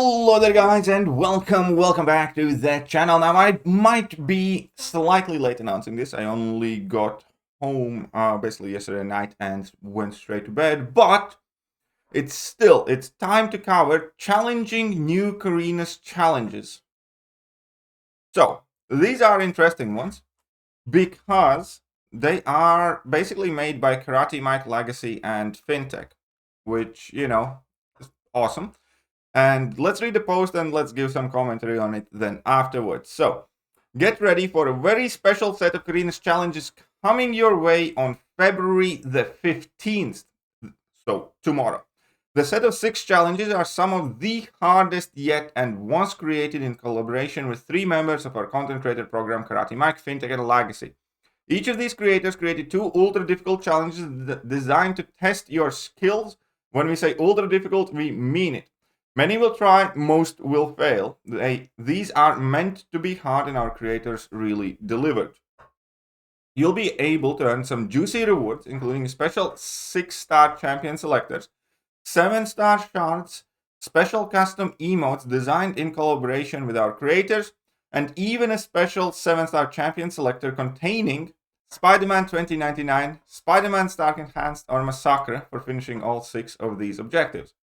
Hello there guys and welcome back to the channel. Now I might be slightly late announcing this. I only got home basically yesterday night and went straight to bed, but it's time to cover challenging new Carina's challenges. So these are interesting ones because they are basically made by Karate Mike Legacy and FinTech, which, you know, is awesome. And let's read the post and let's give some commentary on it then afterwards. So, get ready for a very special set of Carina's challenges coming your way on February the 15th. So, tomorrow. The set of 6 challenges are some of the hardest yet and was created in collaboration with 3 members of our content creator program, Karate Mike, FinTech, and Legacy. Each of these creators created 2 ultra difficult challenges designed to test your skills. When we say ultra difficult, we mean it. Many will try, most will fail. These are meant to be hard and our creators really delivered. You'll be able to earn some juicy rewards, including special 6-star champion selectors, 7-star shards, special custom emotes designed in collaboration with our creators, and even a special 7-star champion selector containing Spider-Man 2099, Spider-Man Stark Enhanced, or Massacre for finishing all 6 of these objectives.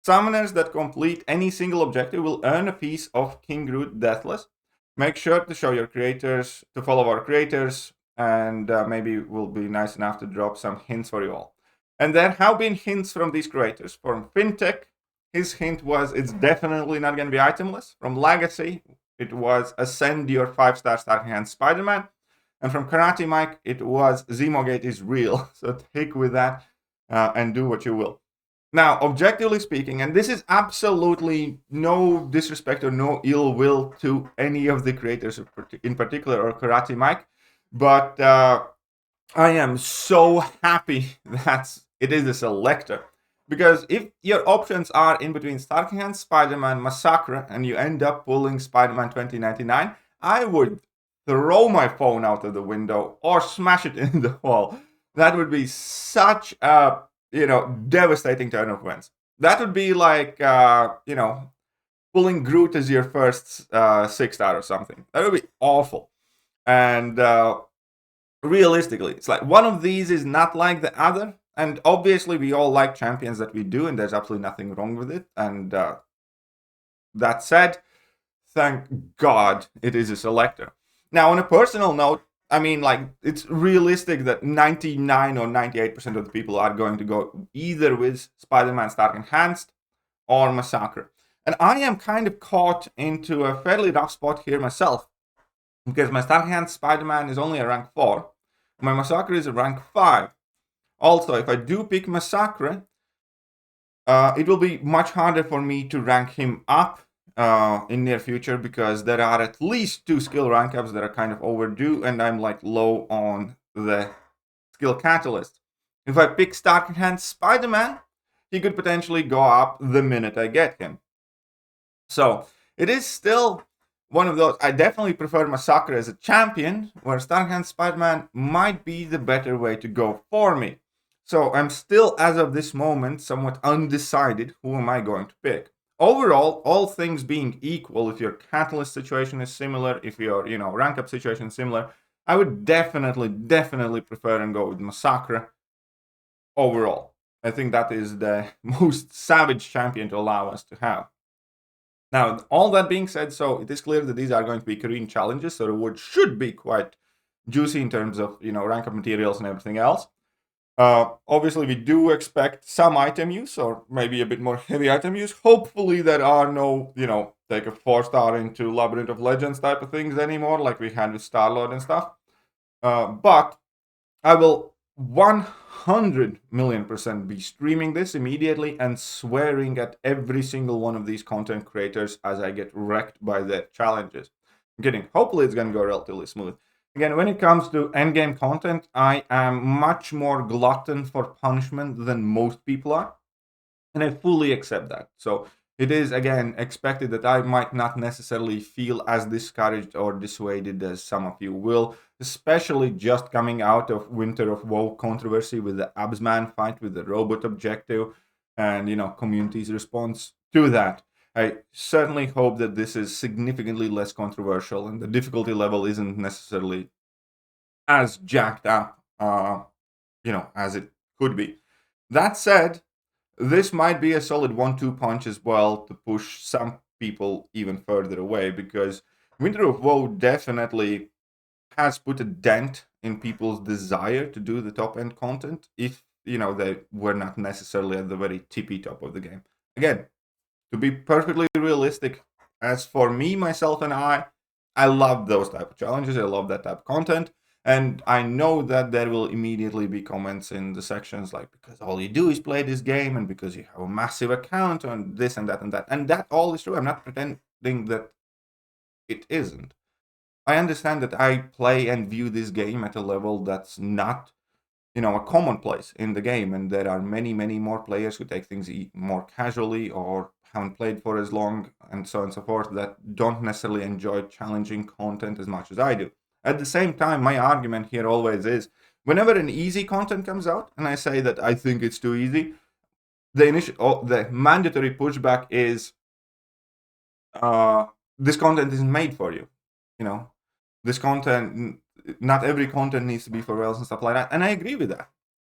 Summoners that complete any single objective will earn a piece of King Groot Deathless. Make sure to show your creators, to follow our creators, and maybe we'll be nice enough to drop some hints for you all. And there have been hints from these creators. From FinTech, his hint was it's definitely not going to be itemless. From Legacy, it was ascend your 5-star Stark Enhanced Spider-Man. And from Karate Mike, it was Zemogate is real. So take with that and do what you will. Now, objectively speaking, and this is absolutely no disrespect or no ill will to any of the creators in particular or Karate Mike, but I am so happy that it is a selector. Because if your options are in between Stark Enhanced Spider-Man, Massacre, and you end up pulling Spider-Man 2099, I would throw my phone out of the window or smash it in the wall. That would be such a devastating turn of events. That would be like, pulling Groot as your first 6-star or something. That would be awful. And realistically, it's like one of these is not like the other. And obviously, we all like champions that we do, and there's absolutely nothing wrong with it. And that said, thank God it is a selector. Now, on a personal note, I mean, like, it's realistic that 99 or 98% of the people are going to go either with Spider-Man Stark Enhanced or Massacre. And I am kind of caught into a fairly rough spot here myself, because my Stark Enhanced Spider-Man is only a rank 4. My Massacre is a rank 5. Also, if I do pick Massacre, it will be much harder for me to rank him up in near future, because there are at least 2 skill rank ups that are kind of overdue, and I'm like low on the skill catalyst. If I pick Stark Enhanced Spider-Man, he could potentially go up the minute I get him. So it is still one of those. I definitely prefer Massacre as a champion, where Stark Enhanced Spider-Man might be the better way to go for me. So I'm still, as of this moment, somewhat undecided who am I going to pick. Overall, all things being equal, if your catalyst situation is similar, if your rank up situation is similar, I would definitely prefer and go with Massacre overall. I think that is the most savage champion to allow us to have. Now, all that being said, so it is clear that these are going to be Korean challenges, so the reward should be quite juicy in terms of rank up materials and everything else. Obviously, we do expect some item use, or maybe a bit more heavy item use. Hopefully, there are no, take a 4-star into Labyrinth of Legends type of things anymore, like we had with Star-Lord and stuff. But I will 100 million% be streaming this immediately and swearing at every single one of these content creators as I get wrecked by their challenges. I'm kidding. Hopefully, it's going to go relatively smooth. Again, when it comes to endgame content, I am much more glutton for punishment than most people are, and I fully accept that. So it is, again, expected that I might not necessarily feel as discouraged or dissuaded as some of you will, especially just coming out of Winter of Woe controversy with the Absman fight with the robot objective and, community's response to that. I certainly hope that this is significantly less controversial and the difficulty level isn't necessarily as jacked up, as it could be. That said, this might be a solid 1-2 punch as well to push some people even further away, because Winter of Woe definitely has put a dent in people's desire to do the top end content if they were not necessarily at the very tippy top of the game. Again, to be perfectly realistic, as for me, myself, and I love those type of challenges. I love that type of content. And I know that there will immediately be comments in the sections like, because all you do is play this game and because you have a massive account and this and that and that. And that all is true. I'm not pretending that it isn't. I understand that I play and view this game at a level that's not, a commonplace in the game. And there are many, many more players who take things more casually or haven't played for as long and so on and so forth that don't necessarily enjoy challenging content as much as I do. At the same time, my argument here always is whenever an easy content comes out and I say that I think it's too easy, the mandatory pushback is this content isn't made for you. This content, not every content needs to be for whales and stuff like that. And I agree with that.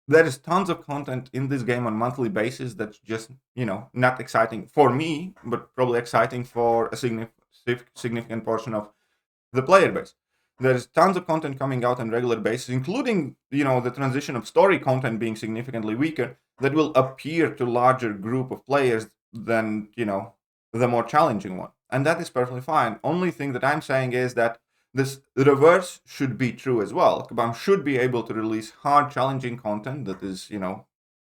There is tons of content in this game on a monthly basis that's just, not exciting for me, but probably exciting for a significant portion of the player base. There's tons of content coming out on regular basis, including, the transition of story content being significantly weaker that will appear to larger group of players than, the more challenging one. And that is perfectly fine. Only thing that I'm saying is that this reverse should be true as well. Kabam should be able to release hard, challenging content that is,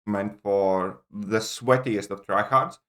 meant for the sweatiest of tryhards.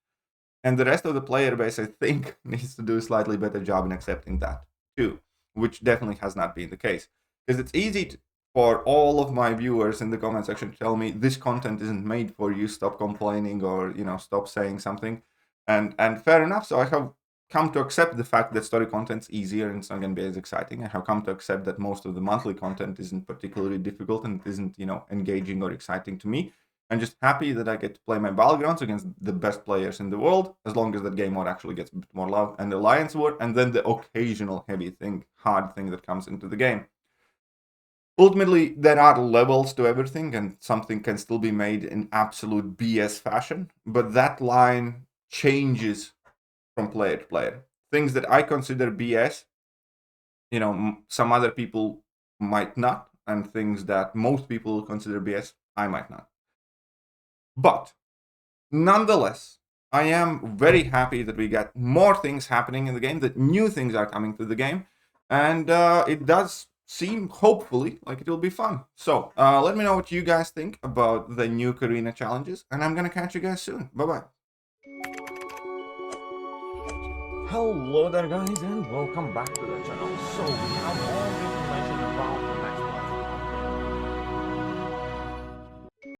And the rest of the player base, I think, needs to do a slightly better job in accepting that too, which definitely has not been the case. Because it's easy for all of my viewers in the comment section to tell me this content isn't made for you, stop complaining or, stop saying something. And fair enough. So I have come to accept the fact that story content's easier and it's not going to be as exciting. I have come to accept that most of the monthly content isn't particularly difficult and isn't, engaging or exciting to me. I'm just happy that I get to play my battlegrounds against the best players in the world, as long as that game mode actually gets a bit more love, and the Alliance War, and then the occasional hard thing that comes into the game. Ultimately, there are levels to everything, and something can still be made in absolute BS fashion, but that line changes from player to player. Things that I consider BS, some other people might not, and things that most people consider BS, I might not. But nonetheless, I am very happy that we got more things happening in the game, that new things are coming to the game, and it does seem, hopefully, like it will be fun. So let me know what you guys think about the new Carina challenges, and I'm gonna catch you guys soon. Bye-bye. Hello there guys, and welcome back to the channel. So we have all the information about the next